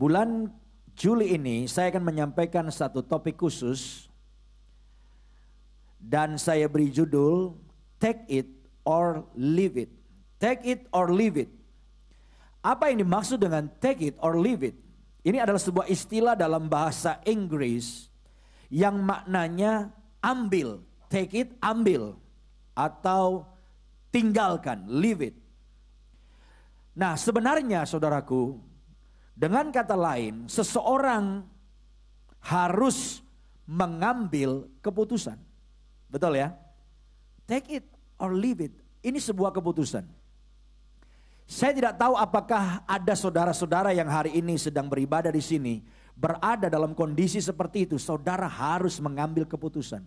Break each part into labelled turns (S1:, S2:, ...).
S1: Bulan Juli ini saya akan menyampaikan satu topik khusus dan saya beri judul Take It or Leave It. Take it or leave it. Apa yang dimaksud dengan take it or leave it? Ini adalah sebuah istilah dalam bahasa Inggris yang maknanya ambil, take it, ambil, atau tinggalkan, leave it. Nah, sebenarnya saudaraku, dengan kata lain, seseorang harus mengambil keputusan. Betul ya? Take it or leave it. Ini sebuah keputusan. Saya tidak tahu apakah ada saudara-saudara yang hari ini sedang beribadah di sini, berada dalam kondisi seperti itu. Saudara harus mengambil keputusan.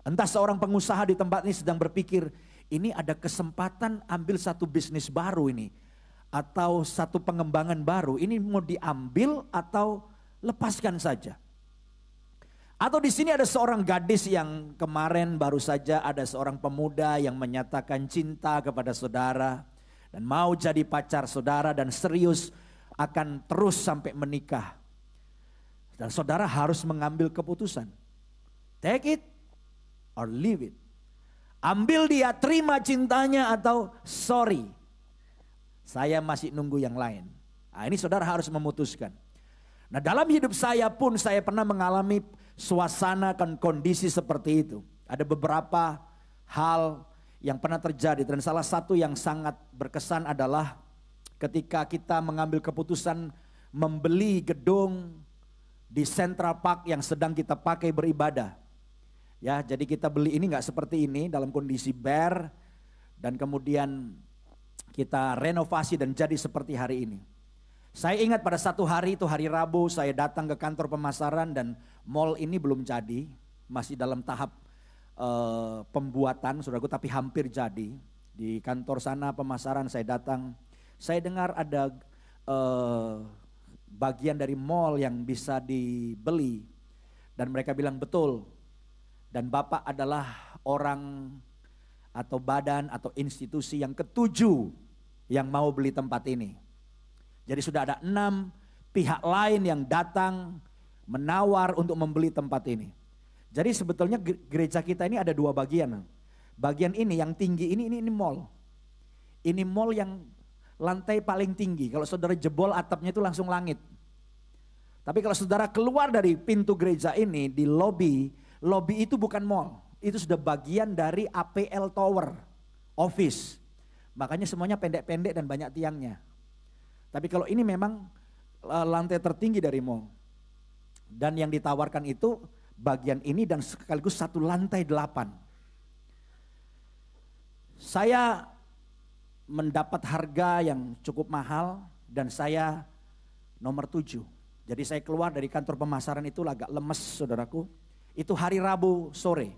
S1: Entah seorang pengusaha di tempat ini sedang berpikir, ini ada kesempatan ambil satu bisnis baru ini, atau satu pengembangan baru, ini mau diambil atau lepaskan saja. Atau di sini ada seorang gadis yang kemarin baru saja ada seorang pemuda yang menyatakan cinta kepada saudara dan mau jadi pacar saudara dan serius akan terus sampai menikah. Dan saudara harus mengambil keputusan. Take it or leave it. Ambil dia, terima cintanya atau sorry. Saya masih nunggu yang lain. Nah, ini saudara harus memutuskan. Nah, dalam hidup saya pun saya pernah mengalami suasana dan kondisi seperti itu. Ada beberapa hal yang pernah terjadi dan salah satu yang sangat berkesan adalah ketika kita mengambil keputusan membeli gedung di Central Park yang sedang kita pakai beribadah. Ya, jadi kita beli ini nggak seperti ini dalam kondisi bare dan kemudian kita renovasi dan jadi seperti hari ini. Saya ingat pada satu hari itu hari Rabu saya datang ke kantor pemasaran dan mall ini belum jadi, masih dalam tahap pembuatan saudaraku, tapi hampir jadi. Di kantor sana pemasaran saya datang, saya dengar ada bagian dari mall yang bisa dibeli dan mereka bilang betul, dan Bapak adalah orang atau badan atau institusi yang ketujuh yang mau beli tempat ini. Jadi sudah ada 6 pihak lain yang datang menawar untuk membeli tempat ini. Jadi sebetulnya gereja kita ini ada 2 bagian. Bagian ini yang tinggi ini mall. Ini mall yang lantai paling tinggi. Kalau saudara jebol atapnya itu langsung langit. Tapi kalau saudara keluar dari pintu gereja ini di lobby itu bukan mall. Itu sudah bagian dari APL Tower, office. Makanya semuanya pendek-pendek dan banyak tiangnya. Tapi kalau ini memang lantai tertinggi dari mall. Dan yang ditawarkan itu bagian ini dan sekaligus satu lantai 8. Saya mendapat harga yang cukup mahal dan saya nomor 7. Jadi saya keluar dari kantor pemasaran itu agak lemes saudaraku. Itu hari Rabu sore.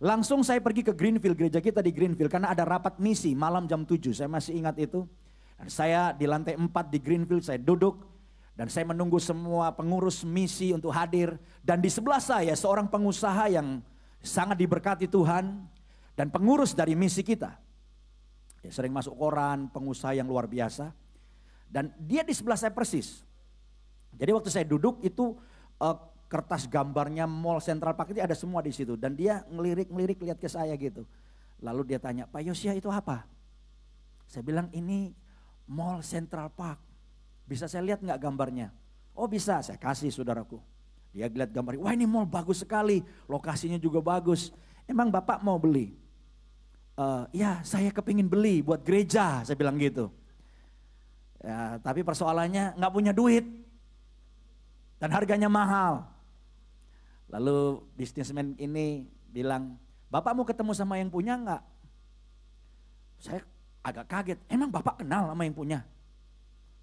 S1: Langsung saya pergi ke Greenfield, gereja kita di Greenfield karena ada rapat misi malam jam 7. Saya masih ingat itu. Dan saya di lantai 4 di Greenfield, saya duduk. Dan saya menunggu semua pengurus misi untuk hadir. Dan di sebelah saya seorang pengusaha yang sangat diberkati Tuhan. Dan pengurus dari misi kita. Ya, sering masuk koran, pengusaha yang luar biasa. Dan dia di sebelah saya persis. Jadi waktu saya duduk itu kertas gambarnya Mall Central Park itu ada semua di situ. Dan dia ngelirik-ngelirik lihat ke saya gitu. Lalu dia tanya, Pak Yosia itu apa? Saya bilang ini Mall Central Park. Bisa saya lihat nggak gambarnya? Oh bisa, saya kasih saudaraku. Dia lihat gambarnya, wah ini mall bagus sekali, lokasinya juga bagus. Emang Bapak mau beli? Ya saya kepingin beli buat gereja, saya bilang gitu. Ya, tapi persoalannya nggak punya duit. Dan harganya mahal. Lalu bisnismen ini bilang, Bapak mau ketemu sama yang punya nggak? Saya agak kaget, emang Bapak kenal sama yang punya?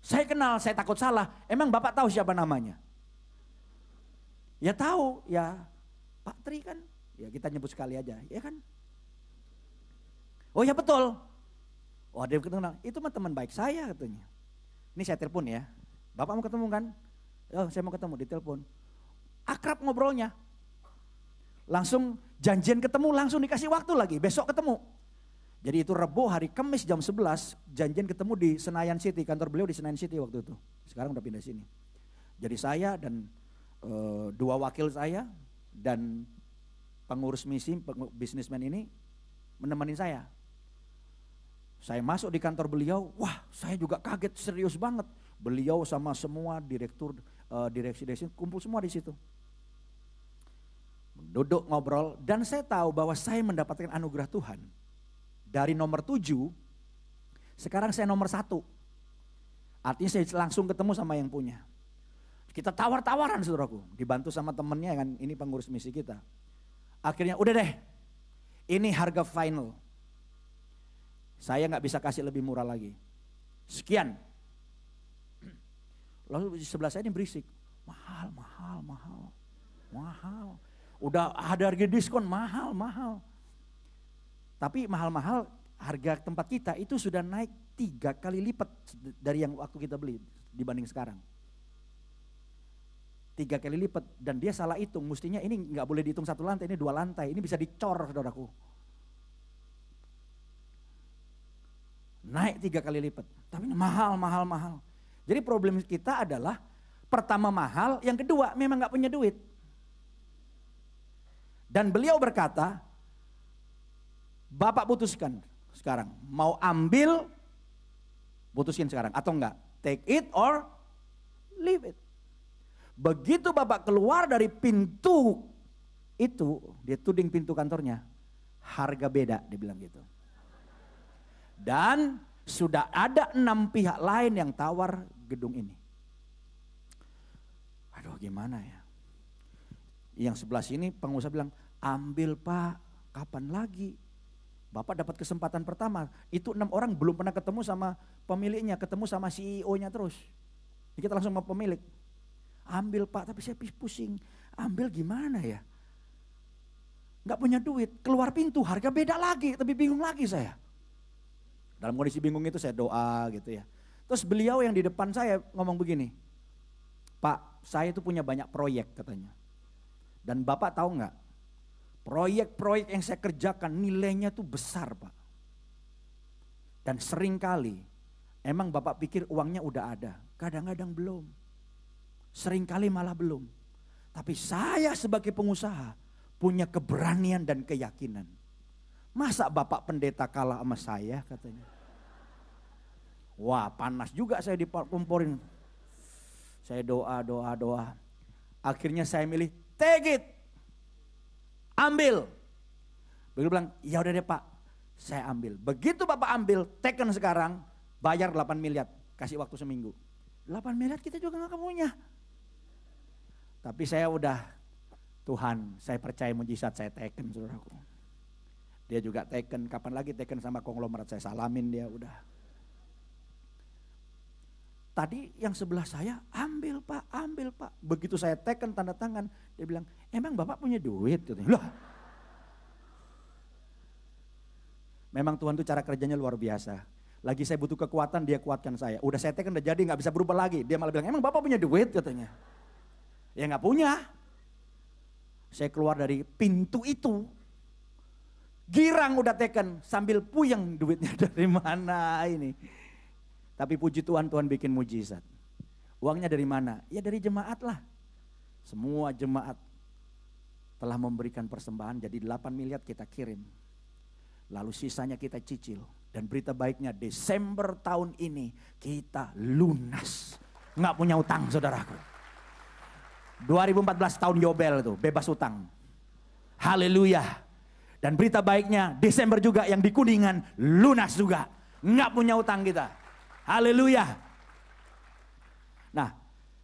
S1: Saya kenal, saya takut salah. Emang Bapak tahu siapa namanya? Ya tahu, ya Pak Tri kan. Ya kita nyebut sekali aja, ya kan? Oh ya betul. Oh dia kenal, itu mah teman baik saya katanya. Ini saya telepon ya. Bapak mau ketemu kan? Oh saya mau ketemu, ditelepon. Akrab ngobrolnya. Langsung janjian ketemu, langsung dikasih waktu lagi, besok ketemu. Jadi itu Rebo, hari Kamis jam 11 janjian ketemu di Senayan City, kantor beliau di Senayan City waktu itu. Sekarang udah pindah sini. Jadi saya dan dua wakil saya dan pengurus misi, bisnismen ini menemani saya. Saya masuk di kantor beliau, wah saya juga kaget, serius banget. Beliau sama semua direktur, direksi kumpul semua di situ. Duduk ngobrol dan saya tahu bahwa saya mendapatkan anugerah Tuhan. Dari nomor 7, sekarang saya nomor 1. Artinya saya langsung ketemu sama yang punya. Kita tawar-tawaran saudaraku, dibantu sama temennya kan, ini pengurus misi kita. Akhirnya udah deh, ini harga final. Saya nggak bisa kasih lebih murah lagi. Sekian. Lalu di sebelah saya ini berisik. Mahal. Udah ada harga diskon, mahal. Tapi mahal-mahal harga tempat kita itu sudah naik 3 kali lipat dari yang waktu kita beli dibanding sekarang. 3 kali lipat dan dia salah hitung. Mestinya ini nggak boleh dihitung 1 lantai, ini 2 lantai. Ini bisa dicor saudaraku. Naik 3 kali lipat. Tapi mahal. Jadi problem kita adalah pertama mahal, yang kedua memang nggak punya duit. Dan beliau berkata, Bapak putuskan sekarang, mau ambil, putuskan sekarang atau enggak. Take it or leave it. Begitu Bapak keluar dari pintu itu, dia tuding pintu kantornya, harga beda, dia bilang gitu. Dan sudah ada 6 pihak lain yang tawar gedung ini. Aduh gimana ya. Yang sebelah sini pengusaha bilang, ambil Pak, kapan lagi? Bapak dapat kesempatan pertama. Itu 6 orang belum pernah ketemu sama pemiliknya, ketemu sama CEO-nya terus. Jadi kita langsung sama pemilik. Ambil Pak, tapi saya pusing. Ambil gimana ya? Gak punya duit, keluar pintu, harga beda lagi, tapi bingung lagi saya. Dalam kondisi bingung itu saya doa gitu ya. Terus beliau yang di depan saya ngomong begini, Pak, saya itu punya banyak proyek katanya. Dan Bapak tahu nggak, proyek-proyek yang saya kerjakan nilainya tuh besar Pak. Dan seringkali, emang Bapak pikir uangnya udah ada, kadang-kadang belum. Seringkali malah belum. Tapi saya sebagai pengusaha punya keberanian dan keyakinan. Masa Bapak pendeta kalah sama saya katanya. Wah panas juga saya dikomporin. Saya doa. Akhirnya saya milih take it. Ambil. Beliau bilang ya udah deh Pak, saya ambil. Begitu Bapak ambil, taken sekarang, bayar 8 miliar. Kasih waktu seminggu. 8 miliar kita juga gak punya. Tapi saya udah, Tuhan saya percaya mujizat, saya taken saudaraku. Dia juga taken, kapan lagi taken sama konglomerat, saya salamin dia udah. Tadi yang sebelah saya, ambil Pak. Begitu saya taken tanda tangan, dia bilang, emang Bapak punya duit? Loh. Memang Tuhan tuh cara kerjanya luar biasa. Lagi saya butuh kekuatan, dia kuatkan saya. Udah saya taken, udah jadi gak bisa berubah lagi. Dia malah bilang, emang Bapak punya duit katanya. Ya gak punya. Saya keluar dari pintu itu. Girang udah taken, sambil puyeng duitnya dari mana ini. Tapi puji Tuhan, Tuhan bikin mujizat. Uangnya dari mana? Ya dari jemaat lah. Semua jemaat telah memberikan persembahan, jadi 8 miliar kita kirim. Lalu sisanya kita cicil. Dan berita baiknya Desember tahun ini kita lunas. Nggak punya utang saudaraku. 2014 tahun Yobel itu, bebas utang. Haleluya. Dan berita baiknya Desember juga yang di Kuningan lunas juga. Nggak punya utang kita. Haleluya. Nah,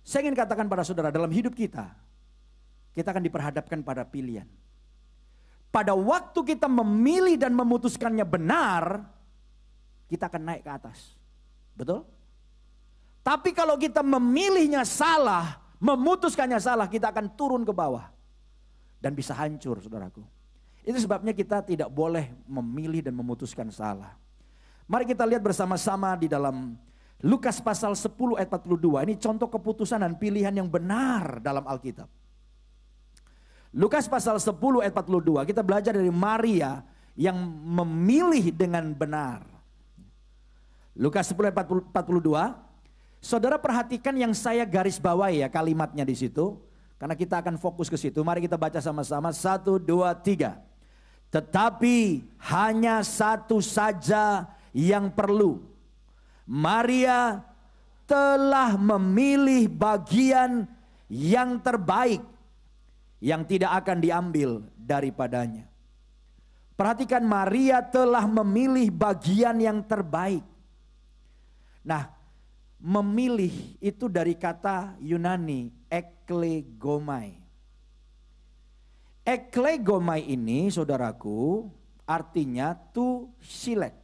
S1: saya ingin katakan pada saudara, dalam hidup kita akan diperhadapkan pada pilihan. Pada waktu kita memilih dan memutuskannya benar, kita akan naik ke atas. Betul? Tapi kalau kita memilihnya salah, memutuskannya salah, kita akan turun ke bawah. Dan bisa hancur saudaraku. Itu sebabnya kita tidak boleh memilih dan memutuskan salah. Mari kita lihat bersama-sama di dalam Lukas pasal 10 ayat 42. Ini contoh keputusan dan pilihan yang benar dalam Alkitab. Lukas pasal 10 ayat 42. Kita belajar dari Maria yang memilih dengan benar. Lukas 10 ayat 42. Saudara perhatikan yang saya garis bawahi ya kalimatnya di situ. Karena kita akan fokus ke situ. Mari kita baca sama-sama. 1, 2, 3. Tetapi hanya satu saja yang perlu. Maria telah memilih bagian yang terbaik yang tidak akan diambil daripadanya. Perhatikan, Maria telah memilih bagian yang terbaik. Nah, memilih itu dari kata Yunani eklegomai. Eklegomai ini saudaraku artinya to select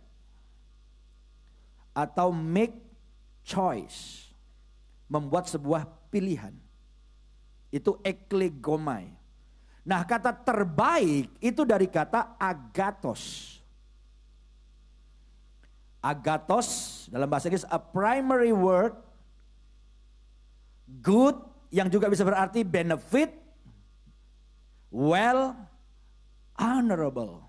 S1: atau make choice, membuat sebuah pilihan. Itu eklegomai. Nah, kata terbaik itu dari kata agathos. Agathos dalam bahasa Inggris a primary word, good yang juga bisa berarti benefit, well, honorable.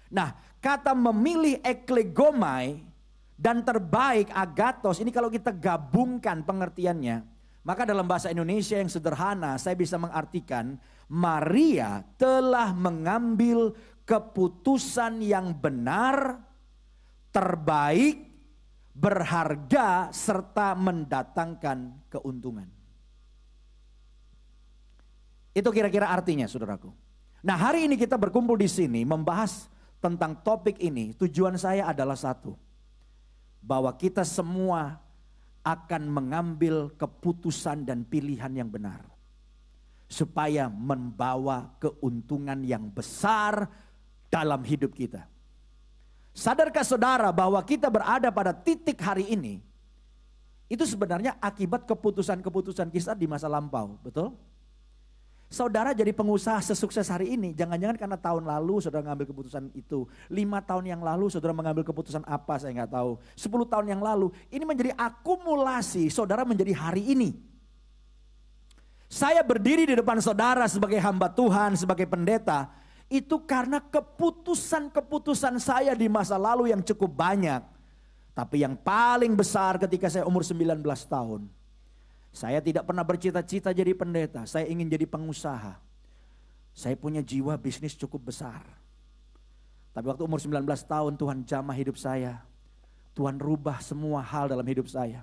S1: Nah, kata memilih eklegomai dan terbaik agathos ini kalau kita gabungkan pengertiannya, maka dalam bahasa Indonesia yang sederhana saya bisa mengartikan Maria telah mengambil keputusan yang benar, terbaik, berharga, serta mendatangkan keuntungan. Itu kira-kira artinya saudaraku. Nah, hari ini kita berkumpul di sini membahas tentang topik ini. Tujuan saya adalah satu. Bahwa kita semua akan mengambil keputusan dan pilihan yang benar. Supaya membawa keuntungan yang besar dalam hidup kita. Sadarkah saudara bahwa kita berada pada titik hari ini, itu sebenarnya akibat keputusan-keputusan kita di masa lampau, betul? Saudara jadi pengusaha sesukses hari ini, jangan-jangan karena tahun lalu saudara mengambil keputusan itu. 5 tahun yang lalu saudara mengambil keputusan apa saya nggak tahu. 10 tahun yang lalu, ini menjadi akumulasi saudara menjadi hari ini. Saya berdiri di depan saudara sebagai hamba Tuhan, sebagai pendeta. Itu karena keputusan-keputusan saya di masa lalu yang cukup banyak. Tapi yang paling besar ketika saya umur 19 tahun. Saya tidak pernah bercita-cita jadi pendeta. Saya ingin jadi pengusaha. Saya punya jiwa bisnis cukup besar. Tapi waktu umur 19 tahun Tuhan jamah hidup saya. Tuhan rubah semua hal dalam hidup saya.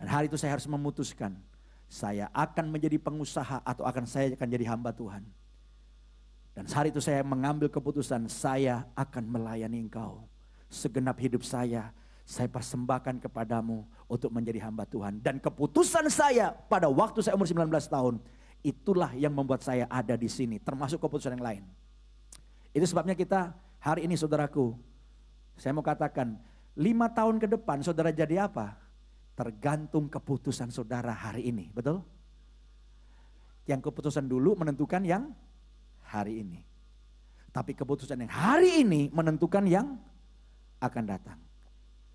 S1: Dan hari itu saya harus memutuskan. Saya akan menjadi pengusaha atau saya akan jadi hamba Tuhan. Dan hari itu saya mengambil keputusan saya akan melayani engkau. Segenap hidup saya persembahkan kepadamu untuk menjadi hamba Tuhan. Dan keputusan saya pada waktu saya umur 19 tahun, itulah yang membuat saya ada di sini. Termasuk keputusan yang lain. Itu sebabnya kita hari ini saudaraku, saya mau katakan 5 tahun ke depan saudara jadi apa? Tergantung keputusan saudara hari ini, betul? Yang keputusan dulu menentukan yang hari ini. Tapi keputusan yang hari ini menentukan yang akan datang.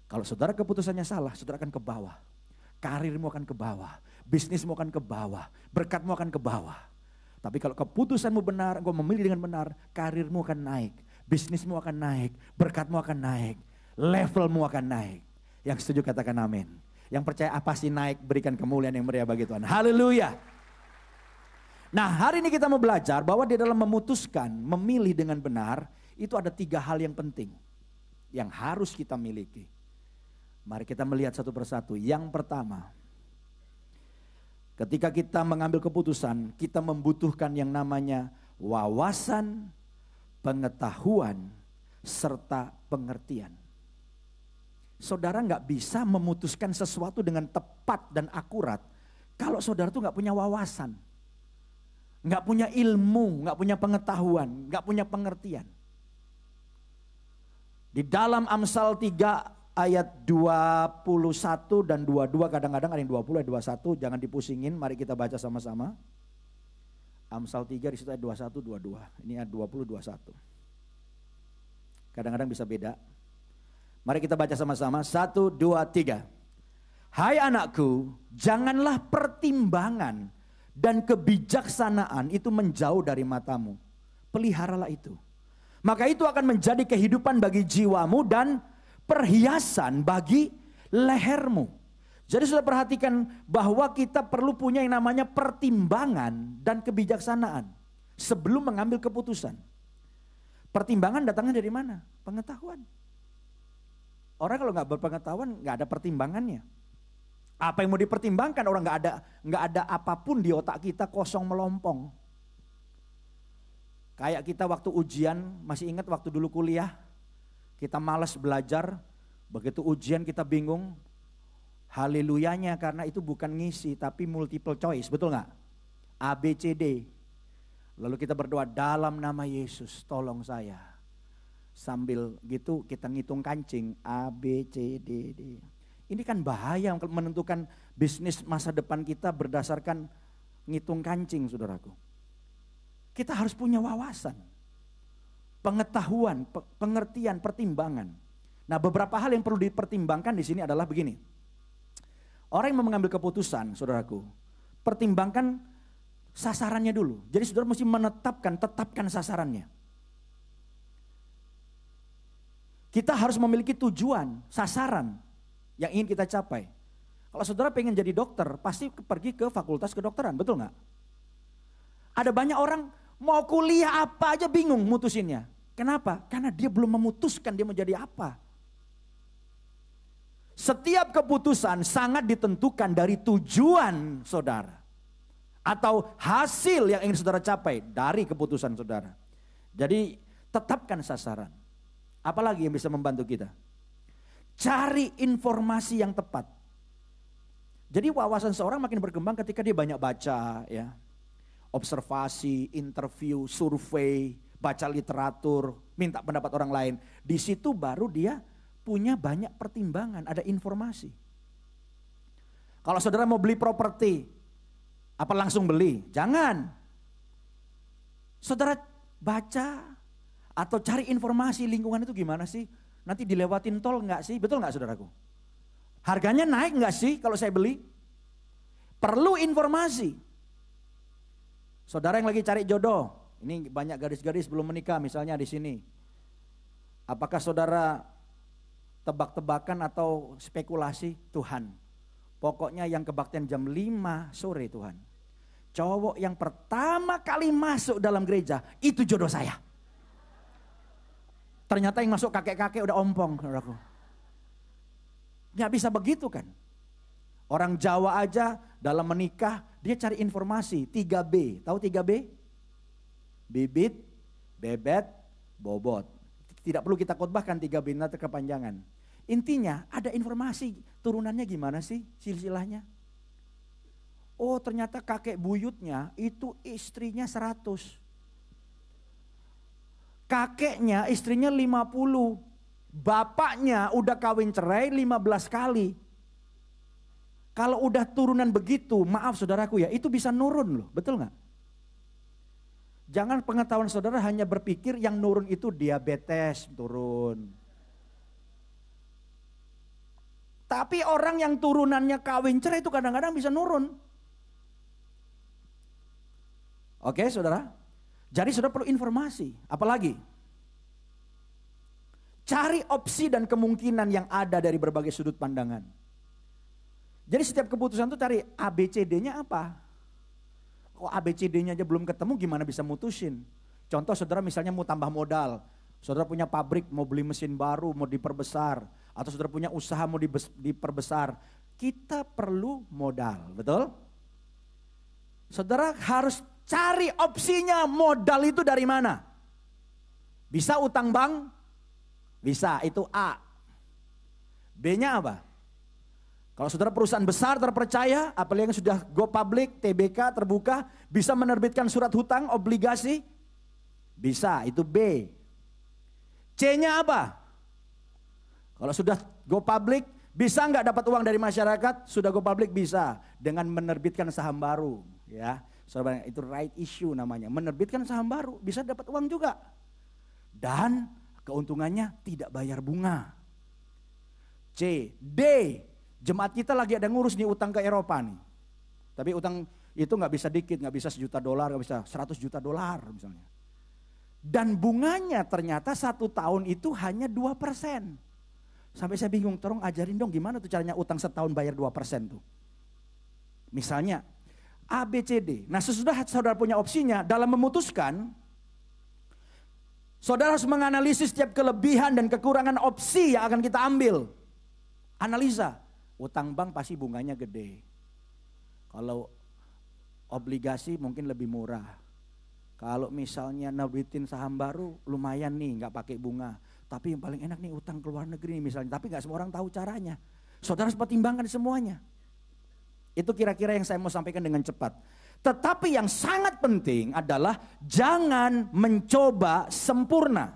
S1: Kalau saudara keputusannya salah, saudara akan ke bawah. Karirmu akan ke bawah. Bisnismu akan ke bawah. Berkatmu akan ke bawah. Tapi kalau keputusanmu benar, engkau memilih dengan benar, karirmu akan naik. Bisnismu akan naik. Berkatmu akan naik. Levelmu akan naik. Yang setuju katakan amin. Yang percaya apa sih naik, berikan kemuliaan yang meriah bagi Tuhan. Haleluya. Nah, hari ini kita mau belajar bahwa di dalam memutuskan, memilih dengan benar, itu ada 3 hal yang penting. Yang harus kita miliki. Mari kita melihat satu persatu. Yang pertama, ketika kita mengambil keputusan, kita membutuhkan yang namanya wawasan, pengetahuan, serta pengertian. Saudara nggak bisa memutuskan sesuatu dengan tepat dan akurat kalau saudara tuh nggak punya wawasan, nggak punya ilmu, nggak punya pengetahuan, nggak punya pengertian. Di dalam Amsal 3 ayat 21 dan 22, kadang-kadang ada yang 20 ayat 21, jangan dipusingin, mari kita baca sama-sama. Amsal 3 di situ ayat 21, 22, ini ayat 20, 21. Kadang-kadang bisa beda. Mari kita baca sama-sama, 1, 2, 3. Hai anakku, janganlah pertimbangan dan kebijaksanaan itu menjauh dari matamu. Peliharalah itu. maka itu akan menjadi kehidupan bagi jiwamu dan perhiasan bagi lehermu. Jadi sudah perhatikan bahwa kita perlu punya yang namanya pertimbangan dan kebijaksanaan sebelum mengambil keputusan. Pertimbangan datangnya dari mana? Pengetahuan. Orang kalau nggak berpengetahuan nggak ada pertimbangannya. Apa yang mau dipertimbangkan? Orang nggak ada apapun di otak kita, kosong melompong. Kayak kita waktu ujian, masih ingat waktu dulu kuliah, kita malas belajar, begitu ujian kita bingung. Haleluyanya karena itu bukan ngisi tapi multiple choice, betul nggak? A, B, C, D. Lalu kita berdoa dalam nama Yesus tolong saya. Sambil gitu kita ngitung kancing A, B, C, D, D. Ini kan bahaya menentukan bisnis masa depan kita berdasarkan ngitung kancing, saudaraku. Kita harus punya wawasan, pengetahuan, pengertian, pertimbangan. Nah, beberapa hal yang perlu dipertimbangkan di sini adalah begini. Orang yang mau mengambil keputusan, saudaraku, pertimbangkan sasarannya dulu. Jadi saudara mesti tetapkan sasarannya. Kita harus memiliki tujuan, sasaran yang ingin kita capai. Kalau saudara pengen jadi dokter, pasti pergi ke fakultas kedokteran, betul nggak? Ada banyak orang mau kuliah apa aja bingung mutusinnya. Kenapa? Karena dia belum memutuskan dia mau jadi apa. Setiap keputusan sangat ditentukan dari tujuan saudara. Atau hasil yang ingin saudara capai dari keputusan saudara. Jadi tetapkan sasaran. Apalagi yang bisa membantu kita? Cari informasi yang tepat. Jadi wawasan seorang makin berkembang ketika dia banyak baca, ya, observasi, interview, survei, baca literatur, minta pendapat orang lain. Di situ baru dia punya banyak pertimbangan, ada informasi. Kalau saudara mau beli properti, apa langsung beli? Jangan. Saudara baca atau cari informasi lingkungan itu gimana sih? Nanti dilewatin tol enggak sih? Betul enggak saudaraku? Harganya naik enggak sih kalau saya beli? Perlu informasi. Saudara yang lagi cari jodoh, ini banyak gadis-gadis belum menikah misalnya di sini. Apakah saudara tebak-tebakan atau spekulasi? Tuhan, pokoknya yang kebaktian jam 5 sore Tuhan. Cowok yang pertama kali masuk dalam gereja, itu jodoh saya. Ternyata yang masuk kakek-kakek udah ompong. Nggak bisa begitu kan. Orang Jawa aja dalam menikah, dia cari informasi 3B. Tahu 3B? Bibit, bebet, bobot. Tidak perlu kita khotbahkan 3B, nanti kepanjangan. Intinya ada informasi turunannya gimana sih silsilahnya. Oh ternyata kakek buyutnya itu istrinya 100. Kakeknya istrinya 50. Bapaknya udah kawin cerai 15 kali. Kalau udah turunan begitu, maaf saudaraku ya, itu bisa nurun loh, betul gak? Jangan pengetahuan saudara hanya berpikir yang nurun itu diabetes turun. Tapi orang yang turunannya kawin cerai itu kadang-kadang bisa nurun. Oke saudara? Jadi saudara perlu informasi, apalagi? Cari opsi dan kemungkinan yang ada dari berbagai sudut pandangan. Jadi setiap keputusan itu cari ABCD-nya apa? Kok ABCD-nya aja belum ketemu gimana bisa mutusin? Contoh saudara misalnya mau tambah modal. Saudara punya pabrik mau beli mesin baru mau diperbesar. Atau saudara punya usaha mau diperbesar. Kita perlu modal, betul? Saudara harus cari opsinya modal itu dari mana? Bisa utang bank? Bisa, itu A. B-nya apa? Kalau saudara perusahaan besar terpercaya, apalagi yang sudah go public, TBK terbuka, bisa menerbitkan surat hutang, obligasi? Bisa, itu B. C-nya apa? Kalau sudah go public, bisa nggak dapat uang dari masyarakat? Sudah go public bisa, dengan menerbitkan saham baru. Ya, saudara, itu right issue namanya. Menerbitkan saham baru, bisa dapat uang juga. Dan keuntungannya tidak bayar bunga. C, D. Jemaat kita lagi ada ngurus nih utang ke Eropa nih. Tapi utang itu nggak bisa dikit, nggak bisa $1 juta, nggak bisa $100 juta misalnya. Dan bunganya ternyata 1 tahun itu hanya 2%. Sampai saya bingung, tolong ajarin dong gimana tuh caranya utang setahun bayar 2% tuh. Misalnya A, B, C, D. Nah sesudah saudara punya opsinya, dalam memutuskan, saudara harus menganalisis setiap kelebihan dan kekurangan opsi yang akan kita ambil. Analisa, utang bank pasti bunganya gede. Kalau obligasi mungkin lebih murah. Kalau misalnya nerbitin saham baru lumayan nih nggak pakai bunga. Tapi yang paling enak nih utang ke luar negeri misalnya. Tapi nggak semua orang tahu caranya. Saudara harus pertimbangkan semuanya. Itu kira-kira yang saya mau sampaikan dengan cepat. Tetapi yang sangat penting adalah jangan mencoba sempurna.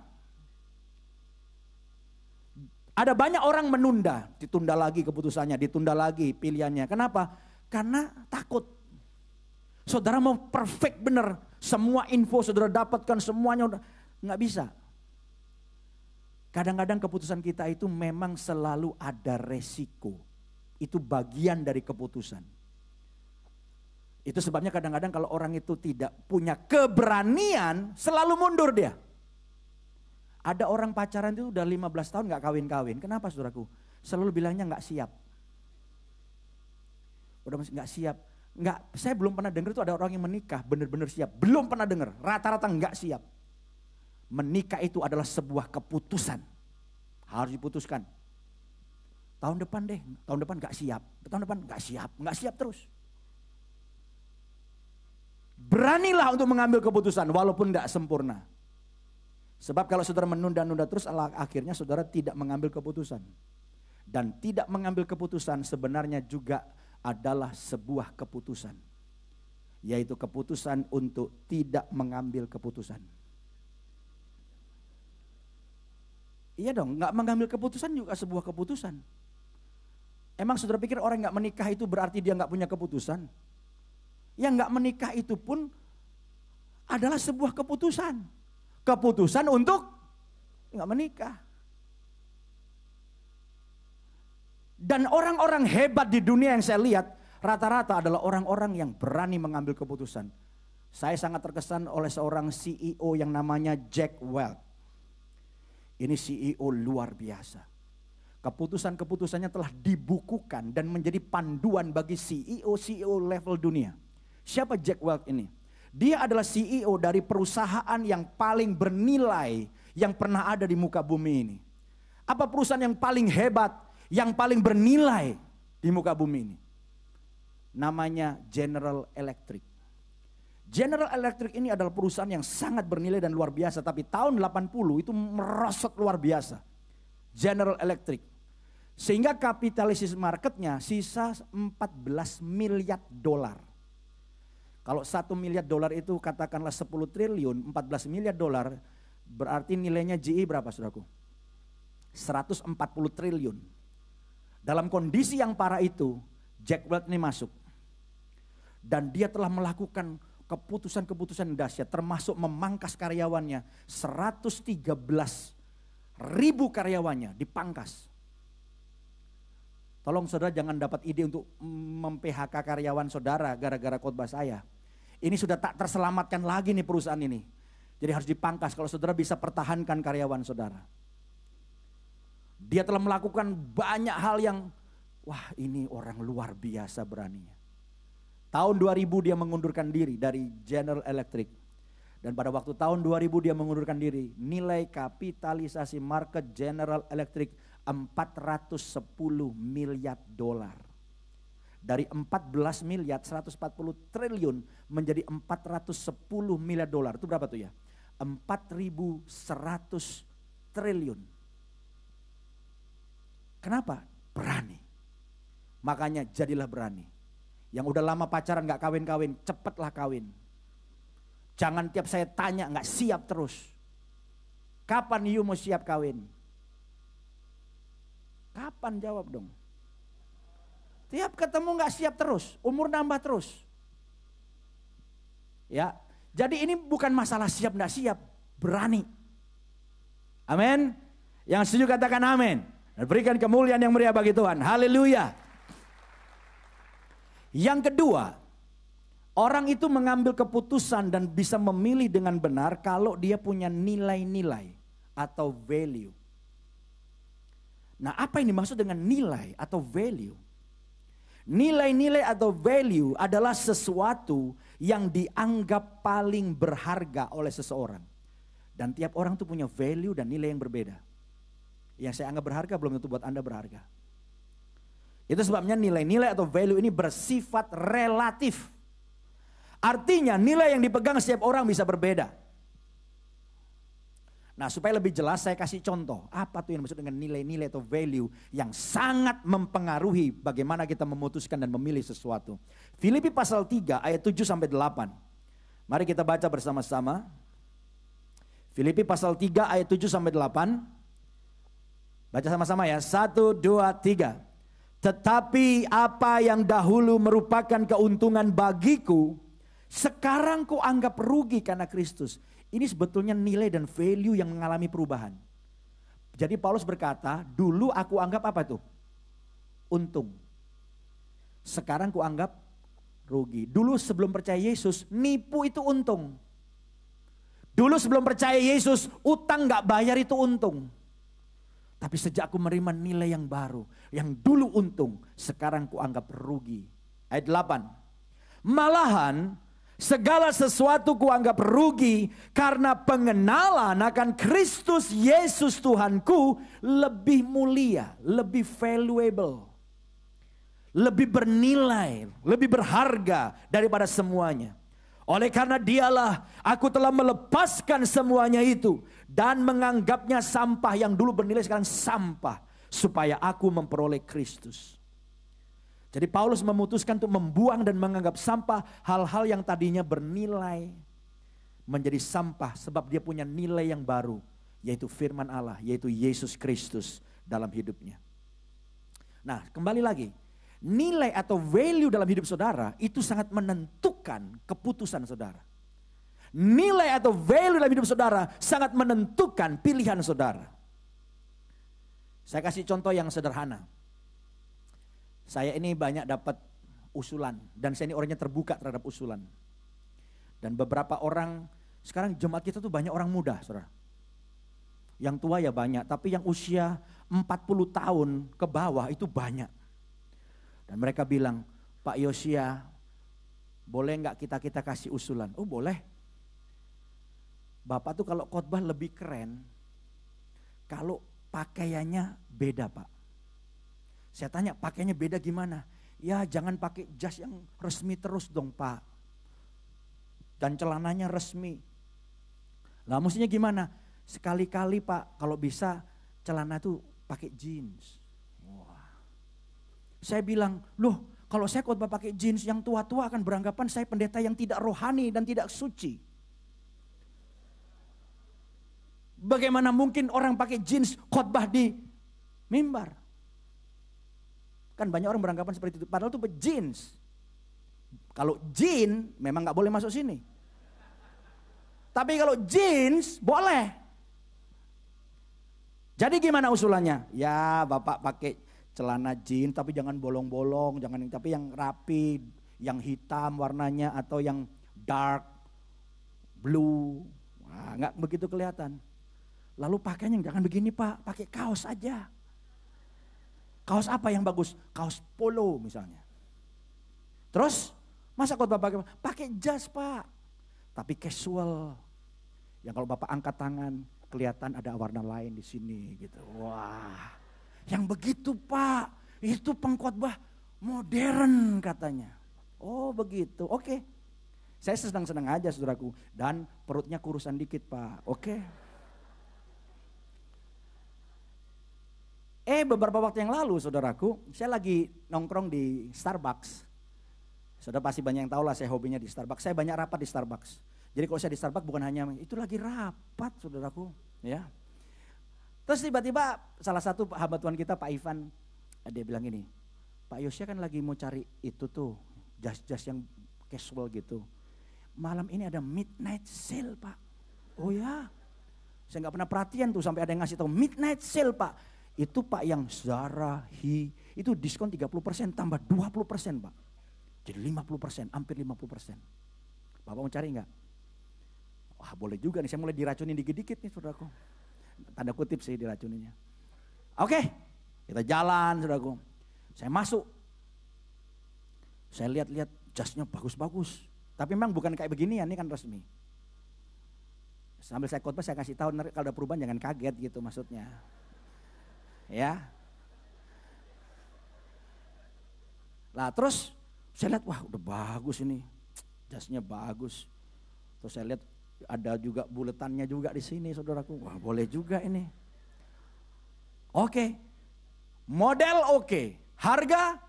S1: Ada banyak orang menunda, ditunda lagi keputusannya, ditunda lagi pilihannya. Kenapa? Karena takut. Saudara mau perfect bener, semua info saudara dapatkan semuanya, nggak bisa. Kadang-kadang keputusan kita itu memang selalu ada resiko. Itu bagian dari keputusan. Itu sebabnya kadang-kadang kalau orang itu tidak punya keberanian, selalu mundur dia. Ada orang pacaran itu udah 15 tahun nggak kawin-kawin. Kenapa saudaraku? Selalu bilangnya nggak siap. Udah nggak siap. Enggak, saya belum pernah dengar itu ada orang yang menikah benar-benar siap. Belum pernah dengar, rata-rata enggak siap. Menikah itu adalah sebuah keputusan. Harus diputuskan. Tahun depan deh, tahun depan enggak siap. Tahun depan enggak siap terus. Beranilah untuk mengambil keputusan walaupun enggak sempurna. Sebab kalau saudara menunda-nunda terus akhirnya saudara tidak mengambil keputusan. Dan tidak mengambil keputusan sebenarnya juga adalah sebuah keputusan. Yaitu keputusan untuk tidak mengambil keputusan. Iya dong, gak mengambil keputusan juga sebuah keputusan. Emang saudara pikir orang gak menikah itu berarti dia gak punya keputusan? Yang gak menikah itu pun adalah sebuah keputusan. Keputusan untuk gak menikah. Dan orang-orang hebat di dunia yang saya lihat rata-rata adalah orang-orang yang berani mengambil keputusan. Saya sangat terkesan oleh seorang CEO yang namanya Jack Welch. Ini CEO luar biasa. Keputusan-keputusannya telah dibukukan dan menjadi panduan bagi CEO level dunia. Siapa Jack Welch ini? Dia adalah CEO dari perusahaan yang paling bernilai yang pernah ada di muka bumi ini. Apa perusahaan yang paling hebat? Yang paling bernilai di muka bumi ini. Namanya General Electric. General Electric ini adalah perusahaan yang sangat bernilai dan luar biasa. Tapi tahun 80 itu merosot luar biasa. General Electric. Sehingga kapitalisasi marketnya sisa 14 miliar dolar. Kalau 1 miliar dolar itu katakanlah 10 triliun, 14 miliar dolar. Berarti nilainya GE berapa saudaraku? 140 triliun. Dalam kondisi yang parah itu, Jack Welch ini masuk. Dan dia telah melakukan keputusan-keputusan yang dahsyat, termasuk memangkas karyawannya. 113.000 karyawannya dipangkas. Tolong saudara jangan dapat ide untuk mem-PHK karyawan saudara gara-gara khotbah saya. Ini sudah tak terselamatkan lagi nih perusahaan ini. Jadi harus dipangkas kalau saudara bisa pertahankan karyawan saudara. Dia telah melakukan banyak hal yang, wah ini orang luar biasa beraninya. Tahun 2000 dia mengundurkan diri dari General Electric. Dan pada waktu tahun 2000 dia mengundurkan diri, nilai kapitalisasi market General Electric 410 miliar dolar. Dari 14 miliar 140 triliun menjadi 410 miliar dolar. Itu berapa tuh ya? 4.100 triliun. Kenapa? Berani. Makanya jadilah berani. Yang udah lama pacaran gak kawin-kawin, cepatlah kawin. Jangan tiap saya tanya gak siap terus. Kapan you mau siap kawin? Kapan jawab dong? Tiap ketemu gak siap terus, umur nambah terus. Ya, jadi ini bukan masalah siap gak siap, berani. Amin. Yang setuju katakan amin. Dan berikan kemuliaan yang meriah bagi Tuhan. Haleluya. Yang kedua, Orang itu mengambil keputusan dan bisa memilih dengan benar kalau dia punya nilai-nilai atau value. Nah, apa yang dimaksud dengan nilai atau value? Nilai-nilai atau value adalah sesuatu yang dianggap paling berharga oleh seseorang. Dan tiap orang tuh punya value dan nilai yang berbeda. Yang saya anggap berharga belum tentu buat Anda berharga. Itu sebabnya nilai-nilai atau value ini bersifat relatif. Artinya nilai yang dipegang setiap orang bisa berbeda. Nah, supaya lebih jelas saya kasih contoh. Apa tuh yang dimaksud dengan nilai-nilai atau value yang sangat mempengaruhi bagaimana kita memutuskan dan memilih sesuatu. Filipi pasal 3 ayat 7 sampai 8. Mari kita baca bersama-sama. Filipi pasal 3 ayat 7 sampai 8. Baca sama-sama ya. 1, 2, 3. Tetapi apa yang dahulu merupakan keuntungan bagiku, sekarang ku anggap rugi karena Kristus. Ini sebetulnya nilai dan value yang mengalami perubahan. Jadi Paulus berkata, dulu aku anggap apa tuh? Untung. Sekarang ku anggap rugi. Dulu sebelum percaya Yesus, nipu itu untung. Dulu sebelum percaya Yesus, utang gak bayar itu untung. Tapi sejak aku menerima nilai yang baru, yang dulu untung, sekarang ku anggap rugi. Ayat 8. Malahan, segala sesuatu kuanggap rugi karena pengenalan akan Kristus Yesus Tuhanku lebih mulia, lebih valuable, lebih bernilai, lebih berharga daripada semuanya. Oleh karena dialah aku telah melepaskan semuanya itu dan menganggapnya sampah yang dulu bernilai sekarang sampah supaya aku memperoleh Kristus. Jadi Paulus memutuskan untuk membuang dan menganggap sampah hal-hal yang tadinya bernilai menjadi sampah sebab dia punya nilai yang baru, yaitu firman Allah, yaitu Yesus Kristus dalam hidupnya. Nah, kembali lagi, nilai atau value dalam hidup saudara itu sangat menentukan keputusan saudara. Nilai atau value dalam hidup saudara sangat menentukan pilihan saudara. Saya kasih contoh yang sederhana. Saya ini banyak dapat usulan dan saya ini orangnya terbuka terhadap usulan. Dan beberapa orang, sekarang jemaat kita tuh banyak orang muda, saudara. Yang tua ya banyak, tapi yang usia 40 tahun ke bawah itu banyak. Dan mereka bilang, Pak Yosia, boleh nggak kita kasih usulan? Oh boleh. Bapak tuh kalau khotbah lebih keren, kalau pakaiannya beda Pak. Saya tanya pakainya beda gimana? Ya jangan pakai jas yang resmi terus dong Pak. Dan celananya resmi. Lah mestinya gimana? Sekali-kali Pak kalau bisa celana tuh pakai jeans. Wah. Saya bilang, loh kalau saya khotbah pakai jeans yang tua-tua akan beranggapan saya pendeta yang tidak rohani dan tidak suci. Bagaimana mungkin orang pakai jeans khotbah di mimbar? Kan banyak orang beranggapan seperti itu. Padahal itu jeans. Kalau jin memang gak boleh masuk sini. Tapi kalau jeans boleh. Jadi gimana usulannya? Ya Bapak pakai celana jeans tapi jangan bolong-bolong. Tapi yang rapi, yang hitam warnanya atau yang dark blue. Wah, gak begitu kelihatan. Lalu pakainya jangan begini Pak, pakai kaos aja. Kaos apa yang bagus? Kaos polo misalnya. Terus masa khotbah pakai jas Pak. Tapi casual. Yang kalau Bapak angkat tangan kelihatan ada warna lain di sini gitu. Wah. Yang begitu Pak. Itu pengkhotbah modern katanya. Oh begitu. Oke. Saya senang-senang aja saudaraku. Dan perutnya kurusan dikit Pak. Oke. Beberapa waktu yang lalu saudaraku, saya lagi nongkrong di Starbucks. Saudara pasti banyak yang tahu lah saya hobinya di Starbucks. Saya banyak rapat di Starbucks. Jadi kalau saya di Starbucks bukan hanya itu lagi rapat saudaraku. Ya. Terus tiba-tiba salah satu hamba Tuhan kita Pak Ivan, dia bilang gini, Pak Yosia kan lagi mau cari itu tuh, jas-jas yang casual gitu. Malam ini ada midnight sale Pak. Oh ya, saya gak pernah perhatian tuh sampai ada yang ngasih tahu midnight sale Pak. Itu Pak yang Zara, itu diskon 30% tambah 20% Pak. Jadi 50%, hampir 50%. Bapak mau cari enggak? Wah boleh juga nih, saya mulai diracunin dikit-dikit nih saudaraku. Tanda kutip sih diracuninya. Oke, kita jalan saudaraku. Saya masuk. Saya lihat-lihat jasnya bagus-bagus. Tapi memang bukan kayak beginian, ini kan resmi. Sambil saya khotbah saya kasih tahu kalau ada perubahan jangan kaget gitu maksudnya. Ya. Nah terus saya lihat wah udah bagus ini. Jasnya bagus. Terus saya lihat ada juga buletannya juga di sini saudaraku. Wah boleh juga ini. Oke. Model oke. Harga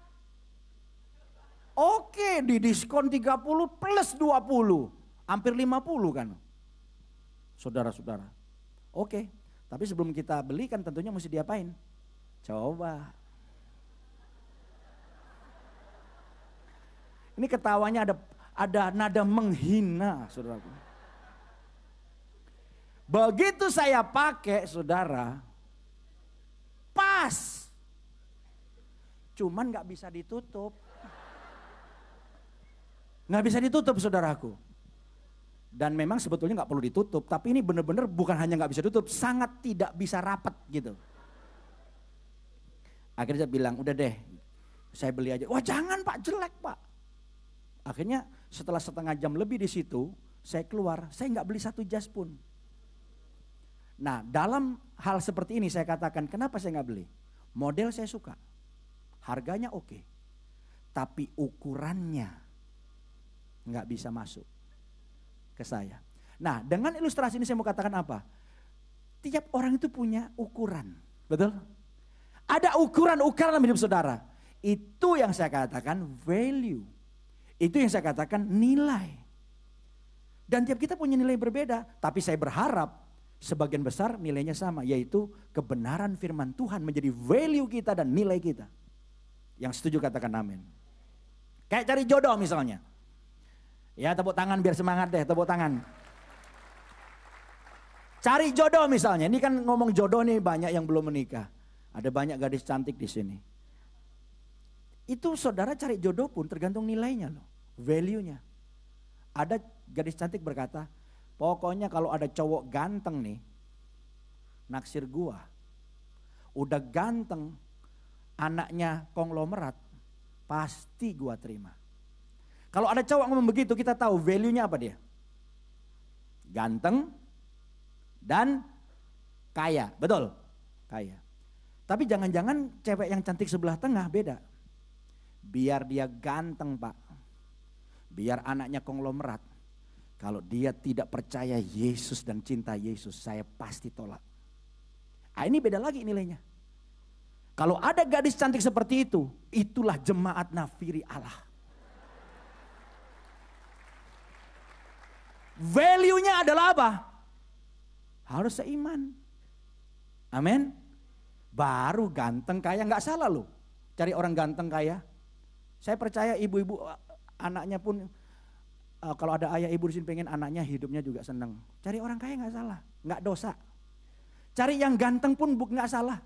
S1: oke, di diskon 30 plus 20. Hampir 50 kan. Saudara-saudara. Oke. Tapi sebelum kita beli kan tentunya mesti diapain? Coba. Ini ketawanya ada nada menghina, saudaraku. Begitu saya pakai, saudara, pas. Cuman gak bisa ditutup. Gak bisa ditutup, saudaraku. Dan memang sebetulnya gak perlu ditutup, tapi ini benar-benar bukan hanya gak bisa ditutup, sangat tidak bisa rapat gitu. Akhirnya saya bilang, udah deh, saya beli aja. Wah jangan Pak, jelek Pak. Akhirnya setelah setengah jam lebih di situ, saya keluar, saya nggak beli satu jas pun. Nah dalam hal seperti ini saya katakan, kenapa saya nggak beli? Model saya suka, harganya oke, tapi ukurannya nggak bisa masuk ke saya. Nah dengan ilustrasi ini saya mau katakan apa? Tiap orang itu punya ukuran, betul? Ada ukuran-ukuran dalam hidup saudara. Itu yang saya katakan value. Itu yang saya katakan nilai. Dan tiap kita punya nilai berbeda. Tapi saya berharap sebagian besar nilainya sama. Yaitu kebenaran firman Tuhan menjadi value kita dan nilai kita. Yang setuju katakan amin. Kayak cari jodoh misalnya. Ya tepuk tangan biar semangat deh, tepuk tangan. Cari jodoh misalnya. Ini kan ngomong jodoh nih banyak yang belum menikah. Ada banyak gadis cantik di sini. Itu saudara cari jodoh pun tergantung nilainya loh, value-nya. Ada gadis cantik berkata, pokoknya kalau ada cowok ganteng nih, naksir gua. Udah ganteng, anaknya konglomerat, pasti gua terima. Kalau ada cowok ngomong begitu, kita tahu value-nya apa dia? Ganteng dan kaya, betul? Kaya. Tapi jangan-jangan cewek yang cantik sebelah tengah beda. Biar dia ganteng Pak, biar anaknya konglomerat, kalau dia tidak percaya Yesus dan cinta Yesus, saya pasti tolak. Nah, ini beda lagi nilainya. Kalau ada gadis cantik seperti itu, itulah jemaat nafiri Allah. Value-nya adalah apa? Harus seiman. Amin. Baru ganteng kaya, nggak salah loh. Cari orang ganteng kaya. Saya percaya ibu-ibu anaknya pun kalau ada ayah ibu di sini pengen anaknya hidupnya juga senang. Cari orang kaya nggak salah, nggak dosa. Cari yang ganteng pun nggak salah.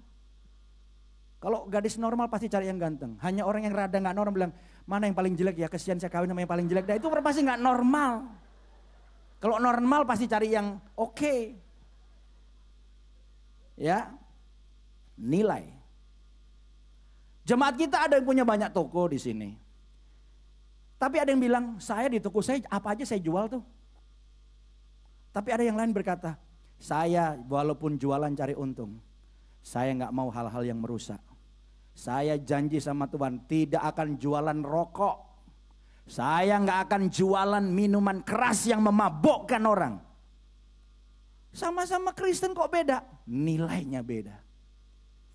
S1: Kalau gadis normal pasti cari yang ganteng. Hanya orang yang rada nggak normal bilang mana yang paling jelek ya, kesian saya kawin sama yang paling jelek. Nah itu pasti nggak normal. Kalau normal pasti cari yang oke. Ya, nilai. Jemaat kita ada yang punya banyak toko di sini. Tapi ada yang bilang, saya di toko saya apa aja saya jual tuh. Tapi ada yang lain berkata, saya walaupun jualan cari untung, saya nggak mau hal-hal yang merusak. Saya janji sama Tuhan tidak akan jualan rokok. Saya nggak akan jualan minuman keras yang memabukkan orang. Sama-sama Kristen kok beda? Nilainya beda.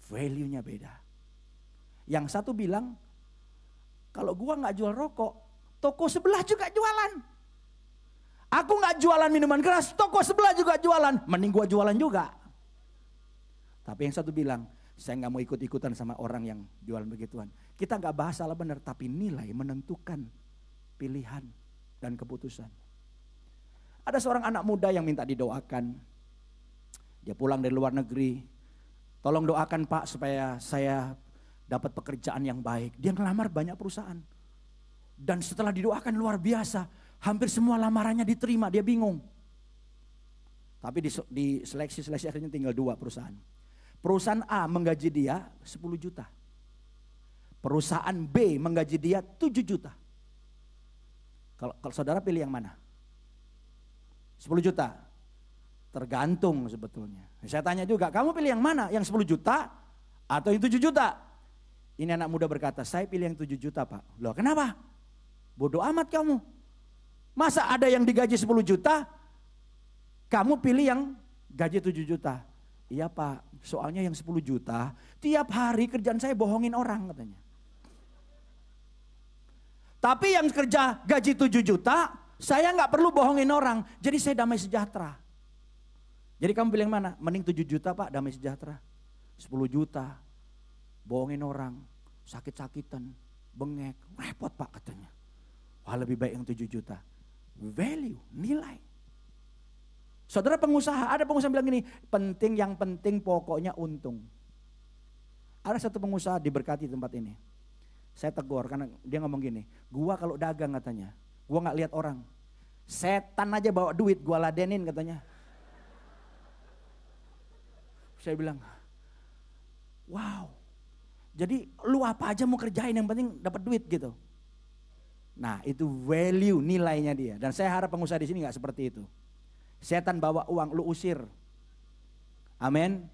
S1: Value-nya beda. Yang satu bilang, kalau gua nggak jual rokok, toko sebelah juga jualan. Aku nggak jualan minuman keras, toko sebelah juga jualan. Mending gua jualan juga. Tapi yang satu bilang, saya nggak mau ikut-ikutan sama orang yang jualan begituan. Kita nggak bahas salah benar, tapi nilai menentukan pilihan dan keputusan. Ada seorang anak muda yang minta didoakan. Dia pulang dari luar negeri. Tolong doakan Pak supaya saya dapat pekerjaan yang baik. Dia ngelamar banyak perusahaan. Dan setelah didoakan luar biasa, hampir semua lamarannya diterima, dia bingung. Tapi di seleksi akhirnya tinggal 2 perusahaan. Perusahaan A menggaji dia 10 juta. Perusahaan B menggaji dia 7 juta. Kalau saudara pilih yang mana? 10 juta. Tergantung sebetulnya. Saya tanya juga, kamu pilih yang mana? Yang 10 juta atau yang 7 juta? Ini anak muda berkata, saya pilih yang 7 juta Pak. Loh kenapa? Bodoh amat kamu. Masa ada yang digaji 10 juta, kamu pilih yang gaji 7 juta. Iya Pak, soalnya yang 10 juta, tiap hari kerjaan saya bohongin orang katanya. Tapi yang kerja gaji 7 juta, saya nggak perlu bohongin orang. Jadi saya damai sejahtera. Jadi kamu pilih yang mana? Mending 7 juta Pak, damai sejahtera. 10 juta, bohongin orang, sakit-sakitan, bengek, repot Pak katanya. Wah lebih baik yang 7 juta. Value, nilai. Saudara pengusaha, ada pengusaha bilang gini, yang penting pokoknya untung. Ada satu pengusaha diberkati tempat ini. Saya tegur karena dia ngomong gini, gua kalau dagang katanya, gua gak lihat orang. Setan aja bawa duit, gua ladenin katanya. Saya bilang, wow. Jadi lu apa aja mau kerjain yang penting dapat duit gitu. Nah itu value nilainya dia. Dan saya harap pengusaha di sini gak seperti itu. Setan bawa uang, lu usir. Amin.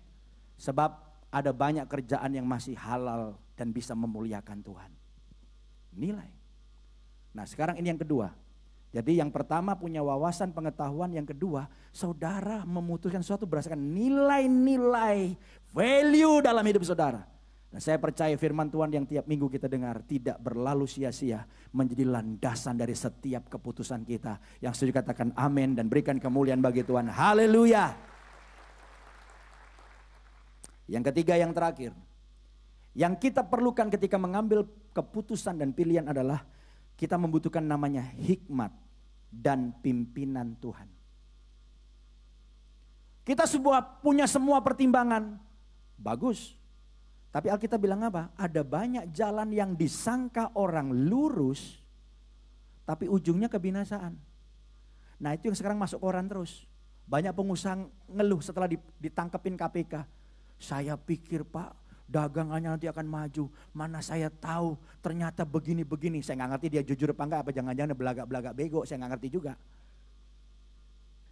S1: Sebab ada banyak kerjaan yang masih halal dan bisa memuliakan Tuhan. Nilai. Nah sekarang ini yang kedua. Jadi yang pertama punya wawasan pengetahuan, yang kedua saudara memutuskan sesuatu berdasarkan nilai-nilai value dalam hidup saudara. Nah, saya percaya firman Tuhan yang tiap minggu kita dengar tidak berlalu sia-sia, menjadi landasan dari setiap keputusan kita. Yang setuju katakan amin dan berikan kemuliaan bagi Tuhan. Haleluya. Yang ketiga, yang terakhir, yang kita perlukan ketika mengambil keputusan dan pilihan adalah kita membutuhkan namanya hikmat dan pimpinan Tuhan. Kita punya semua pertimbangan, bagus. Tapi Alkitab bilang apa? Ada banyak jalan yang disangka orang lurus, tapi ujungnya kebinasaan. Nah itu yang sekarang masuk koran terus. Banyak pengusaha ngeluh setelah ditangkepin KPK. Saya pikir Pak, dagangannya nanti akan maju. Mana saya tahu ternyata begini-begini. Saya nggak ngerti dia jujur apa enggak, apa jangan-jangan belagak-belagak bego. Saya nggak ngerti juga.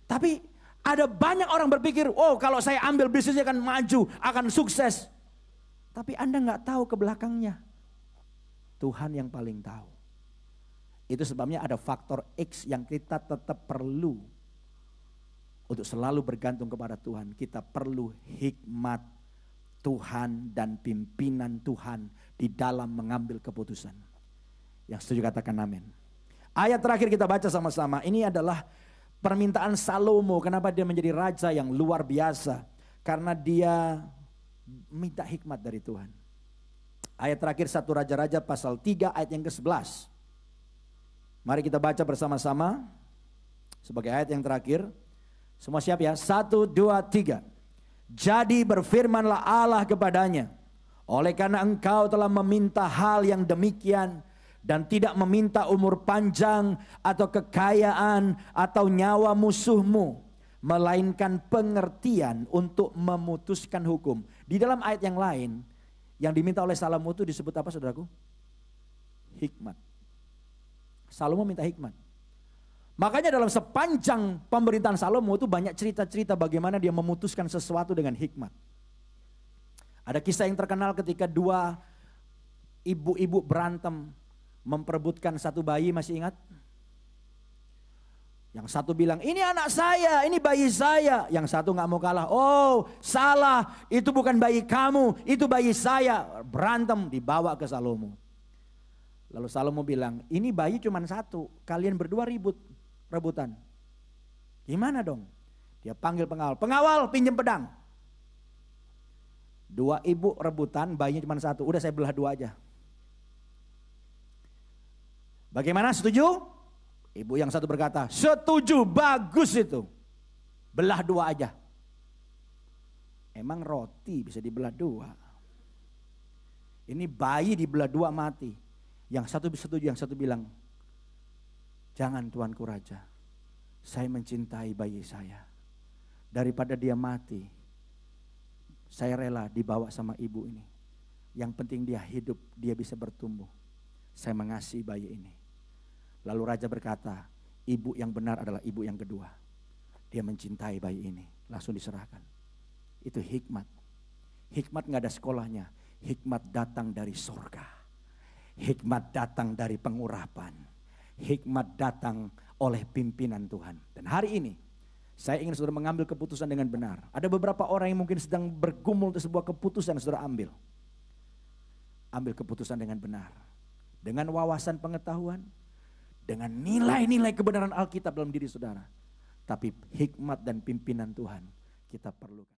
S1: Tapi ada banyak orang berpikir, oh kalau saya ambil bisnisnya akan maju, akan sukses. Tapi Anda nggak tahu ke belakangnya. Tuhan yang paling tahu. Itu sebabnya ada faktor X yang kita tetap perlu. Untuk selalu bergantung kepada Tuhan. Kita perlu hikmat Tuhan dan pimpinan Tuhan di dalam mengambil keputusan. Yang setuju katakan amin. Ayat terakhir kita baca sama-sama. Ini adalah permintaan Salomo. Kenapa dia menjadi raja yang luar biasa. Karena dia minta hikmat dari Tuhan. Ayat terakhir 1 Raja-Raja pasal 3 ayat yang ke-11. Mari kita baca bersama-sama. Sebagai ayat yang terakhir. Semua siap ya? 1, 2, 3. Jadi berfirmanlah Allah kepadanya. Oleh karena engkau telah meminta hal yang demikian. Dan tidak meminta umur panjang atau kekayaan atau nyawa musuhmu. Melainkan pengertian untuk memutuskan hukum. Di dalam ayat yang lain, yang diminta oleh Salomo itu disebut apa saudaraku? Hikmat. Salomo minta hikmat. Makanya dalam sepanjang pemerintahan Salomo itu banyak cerita-cerita bagaimana dia memutuskan sesuatu dengan hikmat. Ada kisah yang terkenal ketika 2 ibu-ibu berantem memperebutkan satu bayi, masih ingat? Yang satu bilang, ini anak saya, ini bayi saya. Yang satu gak mau kalah. Oh salah, itu bukan bayi kamu, itu bayi saya. Berantem, dibawa ke Salomo. Lalu Salomo bilang, ini bayi cuma satu, kalian berdua ribut, rebutan. Gimana dong? Dia panggil pengawal, pengawal pinjam pedang. 2 ibu rebutan, bayinya cuma satu, udah saya belah 2 aja. Bagaimana, setuju? Ibu yang satu berkata, setuju, bagus itu. Belah 2 aja. Emang roti bisa dibelah 2? Ini bayi dibelah 2 mati. Yang satu setuju, yang satu bilang, Jangan Tuanku Raja, saya mencintai bayi saya. Daripada dia mati, saya rela dibawa sama ibu ini. Yang penting dia hidup, dia bisa bertumbuh. Saya mengasihi bayi ini. Lalu raja berkata, ibu yang benar adalah ibu yang kedua. Dia mencintai bayi ini, langsung diserahkan. Itu hikmat. Hikmat gak ada sekolahnya. Hikmat datang dari sorga. Hikmat datang dari pengurapan. Hikmat datang oleh pimpinan Tuhan. Dan hari ini, saya ingin saudara mengambil keputusan dengan benar. Ada beberapa orang yang mungkin sedang bergumul untuk sebuah keputusan yang saudara ambil. Ambil keputusan dengan benar. Dengan wawasan pengetahuan. Dengan nilai-nilai kebenaran Alkitab dalam diri saudara. Tapi hikmat dan pimpinan Tuhan kita perlukan.